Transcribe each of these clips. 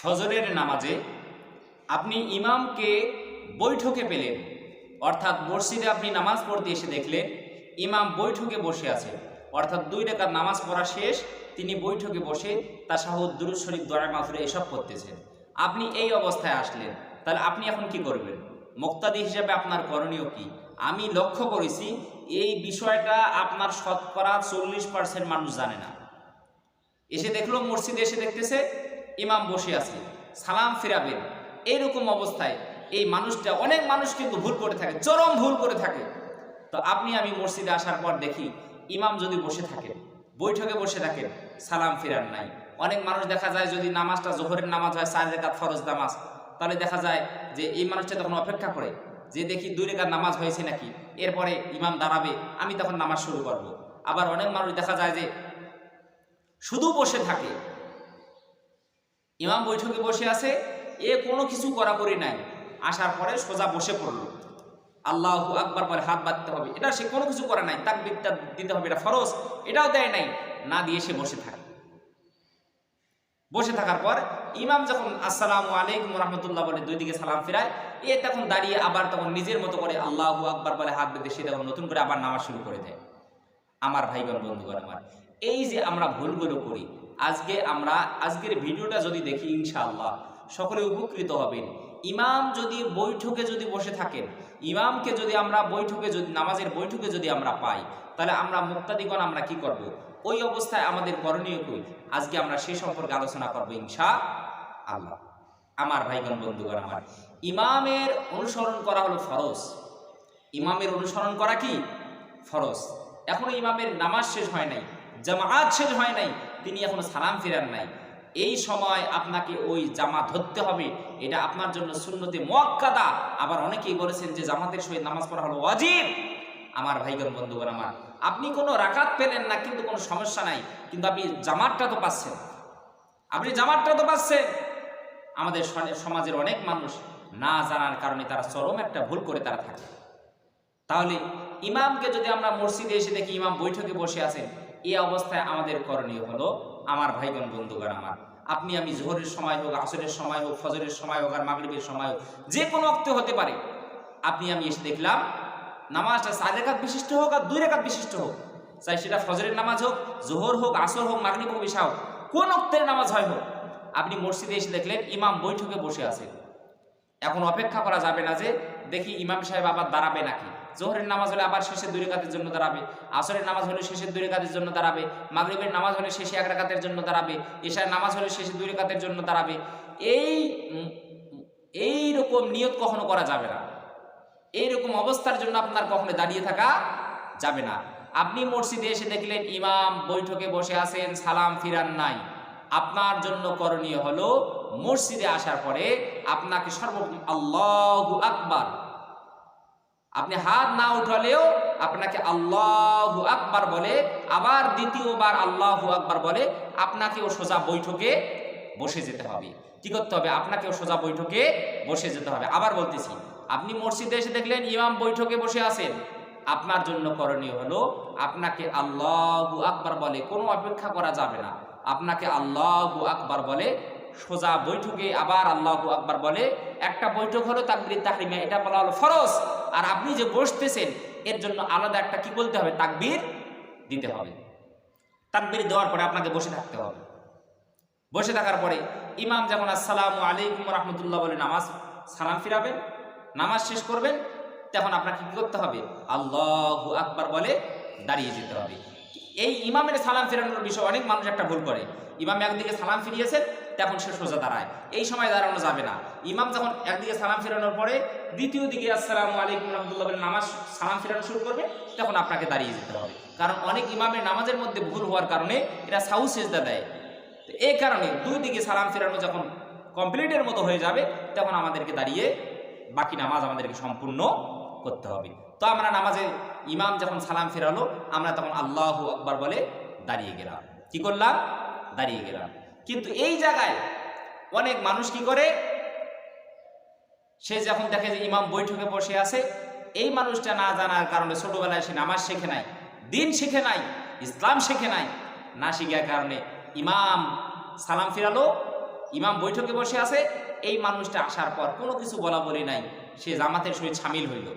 ফজরের নামাজে আপনি ইমামকে বৈঠকে পেলেন, অর্থাৎ মসজিদে আপনি নামাজ পড়তে এসে দেখলেন ইমাম বৈঠকে বসে আছে, অর্থাৎ 2 রাকাত নামাজ পড়া শেষ, তিনি বৈঠকে বসে তাশাহুদ, দুরূদ শরীফ, দোয়া মাগফিরাত এসব পড়তেছেন। আপনি এই অবস্থায় আসলেন, তাহলে আপনি এখন কি করবেন? মুক্তাদি হিসেবে আপনার করণীয় কি? আমি লক্ষ্য করেছি এই বিষয়টা আপনার শতকরা 40% মানুষ জানে না। এসে দেখলো মসজিদে এসে দেখতেছে ইমাম বসে আছে, সালাম ফিরাবেন, এইরকম অবস্থায় এই মানুষটা, অনেক মানুষ কিন্তু ভুল করে থাকে, চরম ভুল করে থাকে। তো আমি মসজিদে আসার পর দেখি ইমাম যদি বসে থাকেন, বৈঠকে বসে থাকেন, সালাম ফিরান নাই। অনেক মানুষ দেখা যায় যদি নামাজটা জোহরের নামাজ হয় 4 রাকাত ফরজ নামাজ, তাহলে দেখা যায় যে এই মানুষটা তখন অপেক্ষা করে যে দেখি 2 রাকাত নামাজ হয়েছে নাকি, এরপরে ইমাম দাঁড়াবে, আমি তখন নামাজ শুরু করব। আবার অনেক মানুষ দেখা যায় যে শুধু বসে থাকে, ইমাম বৈঠকে বসে আছে, এ কোনো কিছু করাকরি নাই, আসার পরে সোজা বসে পড়লো, আল্লাহু আকবার বলে হাত বাঁধতে হবে, এটা সে কোনো কিছু করে নাই, তাকবীরটা দিতে হবে, এটা ফরজ, এটাও দেয় নাই, না দিয়ে সে বসে থাকে। বসে থাকার পর ইমাম যখন আসসালামু আলাইকুম রাহমাতুল্লাহ বলে 2 দিকে সালাম ফিরায়, এ তখন দাঁড়িয়ে আবার তখন নিজের মতো করে আল্লাহু আকবার বলে হাত বেঁধে সে তখন নতুন করে আবার নামাজ শুরু করে দেয়। আমার ভাইগণ, বন্ধুগণ আমার, এই যে আমরা ভুলগুলো করি, আজকের ভিডিওটা যদি দেখি ইনশাআল্লাহ সকলে উপকৃত হবেন। ইমাম যদি বৈঠকে যদি বসে থাকেন, ইমামকে যদি আমরা নামাজের বৈঠকে যদি আমরা পাই, তাহলে আমরা মুক্তাদিগণ আমরা কি করব? ওই অবস্থায় আমাদের করণীয় কই? আজকে আমরা সে সম্পর্কে আলোচনা করব ইনশাআল্লাহ। আমার ভাইগণ, বন্ধুগণ আমার, ইমামের অনুসরণ করা হলো ফরজ। ইমামের অনুসরণ করা কি ফরজ। এখনো ইমামের নামাজ শেষ হয় নাই, জামাত শেষ হয় নাই, তিনি এখনো সালাম ফিরান নাই, এই সময় আপনাকে ওই জামাত ধরতে হবে, এটা আপনার জন্য সুন্নতে মুআক্কাদা। আবার অনেকেই বলেছেন যে জামাতের সহিত নামাজ পড়া হলো ওয়াজিব। আমার ভাইগণ, বন্ধুগণ আমার, আপনি কোনো রাকাত পেলেন না কিন্তু কোনো সমস্যা নাই, কিন্তু আপনি জামাতটা তো পাচ্ছেন, আমাদের সমাজের অনেক মানুষ না জানার কারণে তারা চরম একটা ভুল করে তারা থাকে। তাহলে ইমামকে যদি আমরা মসজিদে এসে দেখি ইমাম বৈঠকে বসে আছেন, এই অবস্থায় আমাদের করণীয় হলো, আমার ভাইগণ, বন্ধুগণ আমার, আমি জোহরের সময় হোক, আসরের সময় হোক, ফজরের সময় হোক, আর মাগরিবের সময় হোক, যে কোনো ওয়াক্তে হতে পারে, আমি এসে দেখলাম নামাজটা 4 রাকাত বিশিষ্ট হোক আর 2 রাকাত বিশিষ্ট হোক, চাই সেটা ফজরের নামাজ হোক, জোহর হোক, আসর হোক, মাগরিব হোক, ইশা হোক, কোন ওয়াক্তের নামাজ হয় হোক, আপনি মসজিদে এসে দেখলেন ইমাম বৈঠকে বসে আছে, এখন অপেক্ষা করা যাবে না যে দেখি ইমাম সাহেব আবার দাঁড়াবে নাকি। জোহরের নামাজ হলে আবার শেষের 2 রাকাতের জন্য দাঁড়াবে, আসরের নামাজ হলে শেষের 2 রাকাতের জন্য দাঁড়াবে, মাগরিবের নামাজ হলে শেষে 1 রাকাতের জন্য দাঁড়াবে, ইশার নামাজ হলে শেষে 2 রাকাতের জন্য দাঁড়াবে। এইরকম নিয়ত কখনো করা যাবে না। এইরকম অবস্থার জন্য আপনার কখনো দাঁড়িয়ে থাকা যাবে না। আপনি মসজিদে এসে দেখলেন ইমাম বৈঠকে বসে আছেন, সালাম ফিরান নাই, আপনার জন্য করণীয় হলো মসজিদে আসার পরে আপনাকে সর্বপ্রথম আল্লাহু আকবার, আপনি হাত না উঠালেও আপনাকে আল্লাহু আকবার বলে, আবার দ্বিতীয়বার আল্লাহু আকবার বলে আপনাকেও সোজা বৈঠকে বসে যেতে হবে। কি করতে হবে? আপনাকেও সোজা বৈঠকে বসে যেতে হবে। আবার বলতেছি, আপনি মসজিদে এসে দেখলেন ইমাম বৈঠকে বসে আছেন, আপনার জন্য করণীয় হলো আপনাকে আল্লাহু আকবার বলে, কোনো অপেক্ষা করা যাবে না, আপনাকে আল্লাহু আকবার বলে সোজা বৈঠকে আবার আল্লাহু আকবার বলে। একটা বৈঠক হলো তাকবীর তাহরিমা, এটা বলা হলো ফরজ, আর আপনি যে বসতেছেন এর জন্য আলাদা একটা কি বলতে হবে? তাকবীর দিতে হবে। তাকবীর দেওয়ার পরে আপনাকে বসে থাকতে হবে। বসে থাকার পরে ইমাম যখন আসসালামু আলাইকুম রাহমাতুল্লাহ বলে সালাম ফিরাবেন, নামাজ শেষ করবেন, তখন আপনাকে কি করতে হবে? আল্লাহু আকবার বলে দাঁড়িয়ে যেতে হবে। এই ইমামের সালাম ফেরানোর বিষয়ে অনেক মানুষ একটা ভুল করে, ইমাম একদিকে সালাম ফিরিয়েছেন, তখন সে সোজা দাঁড়ায়, এই সময় দাঁড়ানো যাবে না। ইমাম যখন একদিকে সালাম ফেরানোর পরে দ্বিতীয় দিকে আসসালামু আলাইকুম রাহমাতুল্লাহ বলে সালাম ফেরানো শুরু করবে, তখন আপনাকে দাঁড়িয়ে যেতে হবে। কারণ অনেক ইমামের নামাজের মধ্যে ভুল হওয়ার কারণে এরা সাহু সেজদা দেয়। তো এই কারণে 2 দিকে সালাম ফেরানো যখন কমপ্লিটের মতো হয়ে যাবে, তখন আমাদেরকে দাঁড়িয়ে বাকি নামাজ আমাদেরকে সম্পূর্ণ করতে হবে। তো আমরা নামাজে ইমাম যখন সালাম ফেরালো, আমরা তখন আল্লাহু আকবার বলে দাঁড়িয়ে গেলাম। কি করলাম? দাঁড়িয়ে গেলাম। কিন্তু এই জায়গায় অনেক মানুষ কি করে, সে যখন দেখে যে ইমাম বৈঠকে বসে আছে, এই মানুষটা না জানার কারণে ছোটবেলায় সে নামাজ শেখে নাই, দিন শিখে নাই, ইসলাম শেখে নাই, না শিখার কারণে ইমাম সালাম ফিরালো, ইমাম বৈঠকে বসে আছে, এই মানুষটা আসার পর কোনো কিছু বলা বলি নাই, সে জামাতের সহিত সামিল হইল।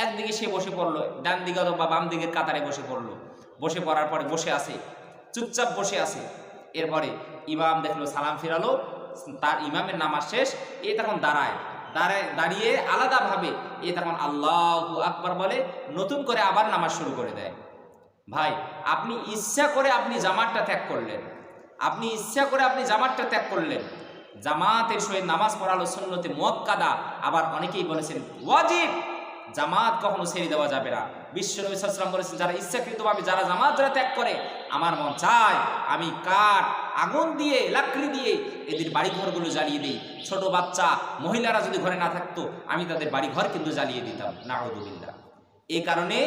একদিকে সে বসে পড়লো, ডান দিকে অথবা বাম দিকের কাতারে বসে পড়লো। বসে পড়ার পরে বসে আছে, চুপচাপ বসে আছে। এরপরে ইমাম দেখলো, সালাম ফিরালো, তার ইমামের নামাজ শেষ। এ তখন দাঁড়িয়ে আলাদাভাবে এ তখন আল্লাহু আকবার বলে, নতুন করে আবার নামাজ শুরু করে দেয়। ভাই, আপনি ইচ্ছা করে আপনি জামাতটা ত্যাগ করলেন, আপনি ইচ্ছা করে আপনি জামাতটা ত্যাগ করলেন। জামাতের সহিত নামাজ পড়া হলো সুন্নতে মুআক্কাদা, আবার অনেকেই বলেছেন ওয়াজিব। জামাত কখনো ছেড়ে দেওয়া যাবে না। বিশ্বনবী সাল্লাল্লাহু আলাইহি ওয়াসাল্লাম বলেছেন, যারা ইচ্ছাকৃতভাবে যারা জামাত যারা ত্যাগ করে, আমার মন চায় আমি কাঠ আগুন দিয়ে লাকড়ি দিয়ে এদের বাড়িঘরগুলো জ্বালিয়ে দিই। ছোট বাচ্চা মহিলারা যদি ঘরে না থাকতো, আমি তাদের বাড়িঘর কিন্তু জ্বালিয়ে দিতাম, নাউযুবিল্লাহ। এই কারণে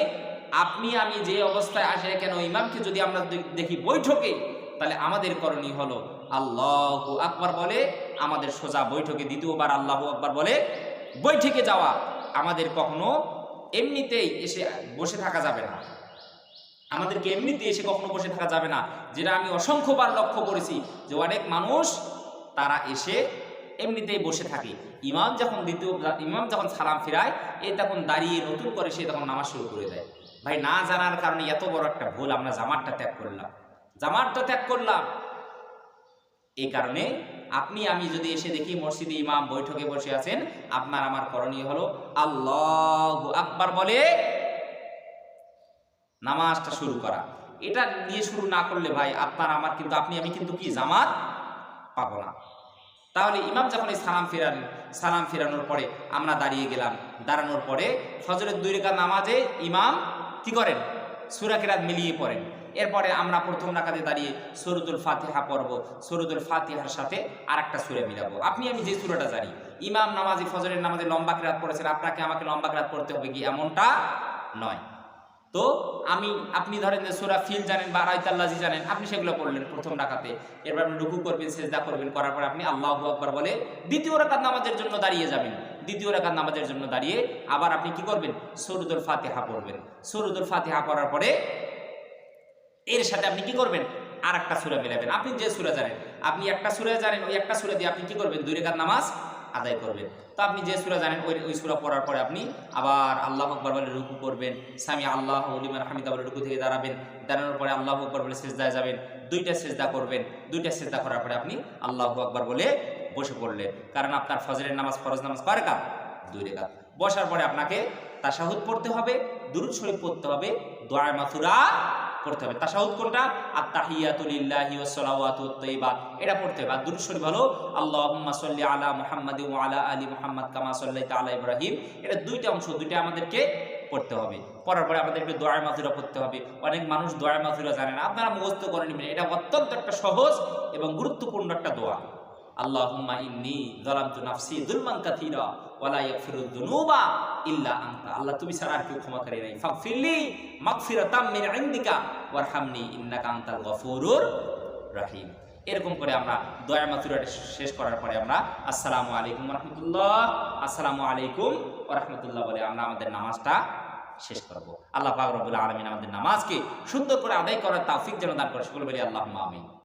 আপনি আমি যে অবস্থায় আসে কেন, ইমামকে যদি আমরা দেখি বৈঠকে, তাহলে আমাদের করণীয় হলো আল্লাহু আকবার বলে আমাদের সোজা বৈঠকে দ্বিতীয়বার আল্লাহু আকবার বলে বৈঠকে যাওয়া। আমাদের কখনো এমনিতেই এসে বসে থাকা যাবে না, আমাদেরকে এমনিতেই এসে কখনো বসে থাকা যাবে না। যেটা আমি অসংখ্যবার লক্ষ্য করেছি যে অনেক মানুষ তারা এসে এমনিতেই বসে থাকে। ইমাম যখন সালাম ফিরায়, এ তখন দাঁড়িয়ে নতুন করে সে তখন নামাজ শুরু করে দেয়। ভাই, না জানার কারণে এত বড় একটা ভুল, আমরা জামাতটা ত্যাগ করলাম। এই কারণে আপনি আমি যদি এসে দেখি মসজিদে ইমাম বৈঠকে বসে আছেন, আপনার আমার করণীয় হলো আল্লাহু আকবার বলে নামাজটা শুরু করা। এটা দিয়ে শুরু না করলে ভাই, আপনার আমার কিন্তু আমি কিন্তু কি জামাত পাবো না। তাহলে ইমাম যখন এই সালাম ফেরানোর পরে আমরা দাঁড়িয়ে গেলাম, দাঁড়ানোর পরে ফজরের 2 রাকাত নামাজে ইমাম কি করেন, সূরা কিরাত মিলিয়ে পড়েন। এরপরে আমরা প্রথম রাকাতে দাঁড়িয়ে সূরাতুল ফাতিহা পড়ব, সূরাতুল ফাতিহার সাথে আরেকটা সূরা মিলাবো। আপনি আমি যে সূরাটা জানি, ইমাম নামাজি ফজরের নামাজে লম্বা কিরাত পড়েছেন, আপনাকে আমাকে লম্বা কিরাত পড়তে হবে কি এমনটা নয়। তো আপনি ধরেন যে সূরা ফিল জানেন বা আয়াতুল্লাজি জানেন, আপনি সেগুলো পড়লেন প্রথম রাকাতে। এরপর আপনি রুকু করবেন, সিজদা করবেন, করার পর আপনি আল্লাহু আকবার বলে দ্বিতীয় রাকাত নামাজের জন্য দাঁড়িয়ে যাবেন। দ্বিতীয় রাকাত নামাজের জন্য দাঁড়িয়ে আবার আপনি কি করবেন, সূরাতুল ফাতিহা পড়বেন। সূরাতুল ফাতিহা পড়ার পরে এর সাথে আপনি কি করবেন, আর একটা সূরা মিলাবেন। আপনি যে সূরা জানেন, আপনি একটা সূরা জানেন, ওই একটা সূরা দিয়ে আপনি কি করবেন, 2 রাকাত নামাজ আদায় করবেন। তো আপনি যে সূরা জানেন ওই সূরা পড়ার পরে আপনি আবার আল্লাহু আকবার বলে রুকু করবেন, সামি আল্লাহু লিমান হামিদা বলে রুকু থেকে দাঁড়াবেন, দাঁড়ানোর পরে আল্লাহু আকবার বলে সিজদায় যাবেন, 2টা সিজদা করবেন। 2টা সিজদা করার পরে আপনি আল্লাহু আকবার বলে বসে পড়লেন। কারণ আপনার ফজরের নামাজ, ফরজ নামাজ কয় রাকাত, 2 রাকাত। বসার পরে আপনাকে তাশাহুদ পড়তে হবে, দুরূদ শরীফ পড়তে হবে, দোয়া মাসুরা পড়তে হবে। তাশাহুদ কোনটা, আত-তাহিয়াতু লিল্লাহি ওয়াস সালাওয়াতুত তাইয়্যিবাত, এটা পড়তে হবে। আর দুরূদ শরীফ হলো আল্লাহুম্মা সাল্লি আলা মুহাম্মাদিন ওয়া আলা আলি মুহাম্মাদ কামা সাল্লাইতা আলা ইব্রাহিম। এটা 2টা অংশ, 2টা আমাদেরকে পড়তে হবে। পড়ার পরে আমাদেরকে দোয়া মাসুরা পড়তে হবে। অনেক মানুষ দোয়া মাসুরা জানে না, আপনারা মুখস্থ করে নেবেন। এটা অত্যন্ত একটা সহজ এবং গুরুত্বপূর্ণ একটা দোয়া। আল্লাহুম্মা ইন্নী যালামতু নাফসি যুলমান কাসীরা ওয়া লা ইয়াগফিরুয যুনুবা ইল্লা আনতা। আল্লাহ, তুমি ছাড়া আর কেউ ক্ষমাকারী নাই। ফাগফিরলি মাগফিরাতাম মিন ইনদিকা ওয়ারহামনি ইন্নাকা আনতাল গফুরুর রহিম। এরকম করে আমরা দোয়া মাসুরাটা শেষ করার পরে আমরা আসসালামু আলাইকুম ওয়া রাহমাতুল্লাহ, আসসালামু আলাইকুম ওয়া রাহমাতুল্লাহ বলে আমরা আমাদের নামাজটা শেষ করব। আল্লাহ পাক রব্বুল আলামিন আমাদের নামাজকে সুন্দর করে আদায় করার তৌফিক যেন দান করে, সকলে বলি আল্লাহুম্মা আমিন।